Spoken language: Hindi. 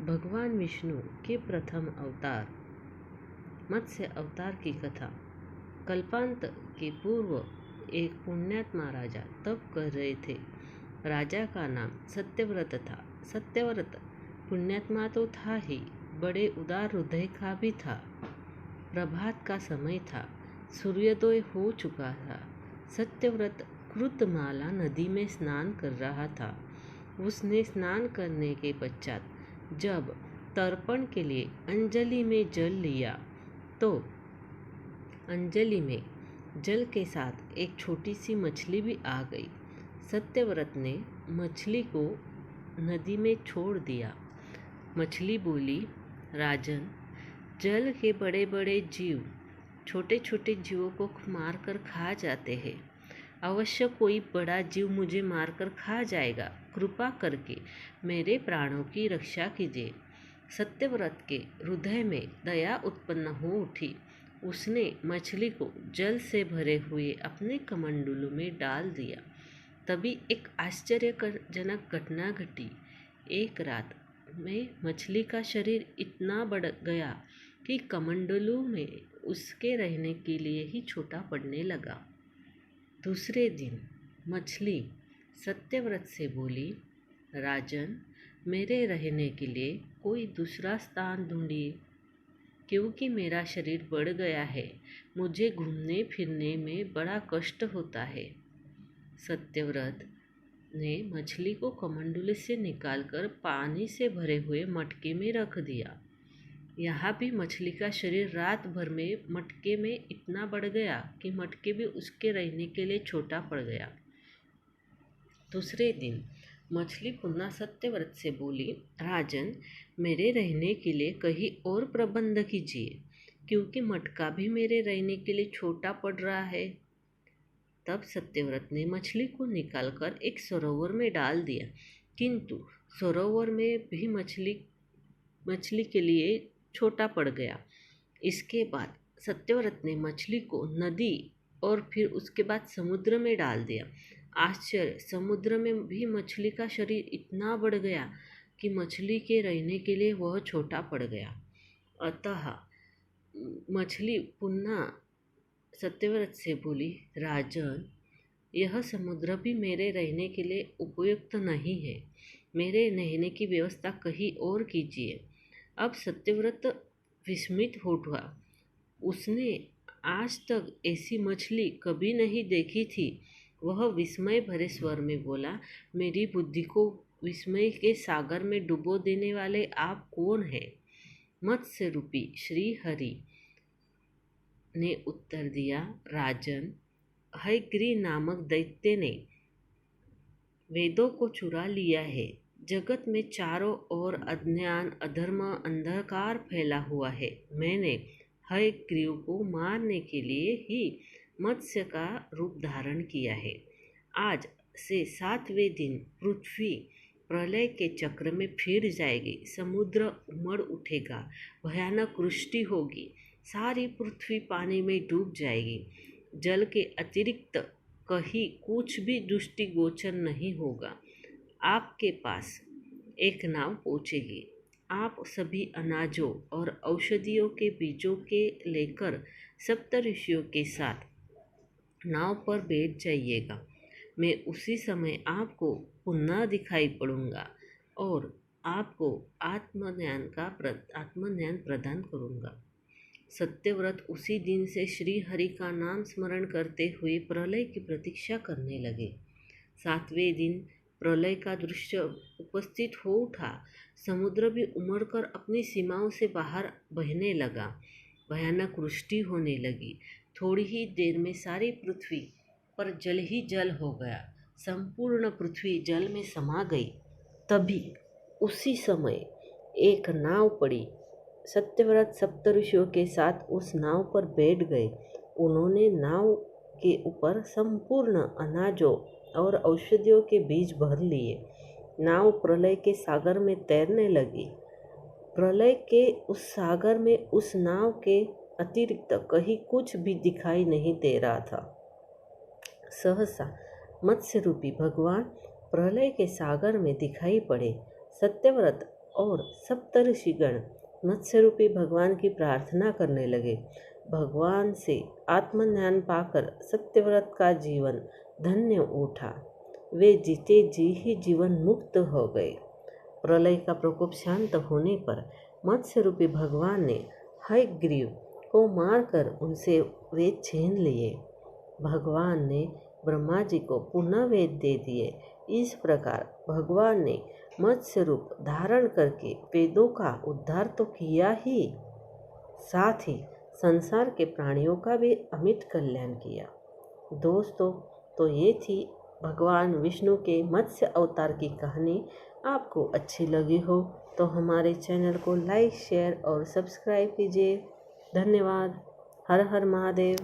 भगवान विष्णु के प्रथम अवतार मत्स्य अवतार की कथा। कल्पांत के पूर्व एक पुण्यात्मा राजा तप कर रहे थे। राजा का नाम सत्यव्रत था। सत्यव्रत पुण्यात्मा तो था ही, बड़े उदार हृदय का भी था। प्रभात का समय था, सूर्योदय हो चुका था। सत्यव्रत कृतमाला नदी में स्नान कर रहा था। उसने स्नान करने के पश्चात जब तर्पण के लिए अंजलि में जल लिया तो अंजलि में जल के साथ एक छोटी सी मछली भी आ गई। सत्यव्रत ने मछली को नदी में छोड़ दिया। मछली बोली, राजन, जल के बड़े बड़े जीव छोटे छोटे जीवों को मारकर खा जाते हैं। अवश्य कोई बड़ा जीव मुझे मारकर खा जाएगा। कृपा करके मेरे प्राणों की रक्षा कीजिए। सत्यव्रत के हृदय में दया उत्पन्न हो उठी। उसने मछली को जल से भरे हुए अपने कमंडलू में डाल दिया। तभी एक आश्चर्यजनक घटना घटी। एक रात में मछली का शरीर इतना बढ़ गया कि कमंडलू में उसके रहने के लिए ही छोटा पड़ने लगा। दूसरे दिन मछली सत्यव्रत से बोली, राजन, मेरे रहने के लिए कोई दूसरा स्थान ढूंढिए, क्योंकि मेरा शरीर बढ़ गया है। मुझे घूमने फिरने में बड़ा कष्ट होता है। सत्यव्रत ने मछली को कमंडलू से निकालकर पानी से भरे हुए मटके में रख दिया। यहाँ भी मछली का शरीर रात भर में मटके में इतना बढ़ गया कि मटके भी उसके रहने के लिए छोटा पड़ गया। दूसरे दिन मछली पुनः सत्यव्रत से बोली, राजन, मेरे रहने के लिए कहीं और प्रबंध कीजिए, क्योंकि मटका भी मेरे रहने के लिए छोटा पड़ रहा है। तब सत्यव्रत ने मछली को निकालकर एक सरोवर में डाल दिया, किंतु सरोवर में भी मछली के लिए छोटा पड़ गया। इसके बाद सत्यव्रत ने मछली को नदी और फिर उसके बाद समुद्र में डाल दिया। आश्चर्य, समुद्र में भी मछली का शरीर इतना बढ़ गया कि मछली के रहने के लिए वह छोटा पड़ गया। अतः मछली पुनः सत्यव्रत से बोली, राजन, यह समुद्र भी मेरे रहने के लिए उपयुक्त नहीं है। मेरे रहने की व्यवस्था कहीं और कीजिए। अब सत्यव्रत विस्मित हो उठा। उसने आज तक ऐसी मछली कभी नहीं देखी थी। वह विस्मय भरे स्वर में बोला, मेरी बुद्धि को विस्मय के सागर में डुबो देने वाले आप कौन हैं? मत्स्य रूपी श्री हरि ने उत्तर दिया, राजन, हयग्रीव नामक दैत्य ने वेदों को चुरा लिया है। जगत में चारों ओर अज्ञान, अधर्म, अंधकार फैला हुआ है। मैंने हयग्रीव को मारने के लिए ही मत्स्य का रूप धारण किया है। आज से 7वें दिन पृथ्वी प्रलय के चक्र में फिर जाएगी। समुद्र उमड़ उठेगा, भयानक वृष्टि होगी, सारी पृथ्वी पानी में डूब जाएगी। जल के अतिरिक्त कहीं कुछ भी दृष्टिगोचर नहीं होगा। आपके पास एक नाव पहुँचेगी। आप सभी अनाजों और औषधियों के बीजों के लेकर सप्तऋषियों के साथ नाव पर बैठ जाइएगा। मैं उसी समय आपको पुनः दिखाई पड़ूंगा और आपको आत्मज्ञान प्रदान करूंगा। सत्यव्रत उसी दिन से श्री हरि का नाम स्मरण करते हुए प्रलय की प्रतीक्षा करने लगे। 7वें दिन प्रलय का दृश्य उपस्थित हो उठा। समुद्र भी उमड़कर अपनी सीमाओं से बाहर बहने लगा। भयानक वृष्टि होने लगी। थोड़ी ही देर में सारी पृथ्वी पर जल ही जल हो गया। संपूर्ण पृथ्वी जल में समा गई। तभी उसी समय एक नाव पड़ी। सत्यव्रत सप्तऋषियों के साथ उस नाव पर बैठ गए। उन्होंने नाव के ऊपर संपूर्ण अनाजों और औषधियों के बीज भर लिए। नाव प्रलय के सागर में तैरने लगी। प्रलय के उस सागर में उस नाव के अतिरिक्त कहीं कुछ भी दिखाई नहीं दे रहा था। सहसा मत्स्य रूपी भगवान प्रलय के सागर में दिखाई पड़े। सत्यव्रत और सप्तऋषिगण मत्स्य रूपी भगवान की प्रार्थना करने लगे। भगवान से आत्मज्ञान पाकर सत्यव्रत का जीवन धन्य उठा। वे जीते जी ही जीवन मुक्त हो गए। प्रलय का प्रकोप शांत होने पर मत्स्य रूपी भगवान ने हयग्रीव को मारकर उनसे वेद छीन लिए। भगवान ने ब्रह्मा जी को पुनः वेद दे दिए। इस प्रकार भगवान ने मत्स्य रूप धारण करके वेदों का उद्धार तो किया ही, साथ ही संसार के प्राणियों का भी अमिट कल्याण किया। दोस्तों, तो ये थी भगवान विष्णु के मत्स्य अवतार की कहानी। आपको अच्छी लगी हो तो हमारे चैनल को लाइक, शेयर और सब्सक्राइब कीजिए। धन्यवाद। हर हर महादेव।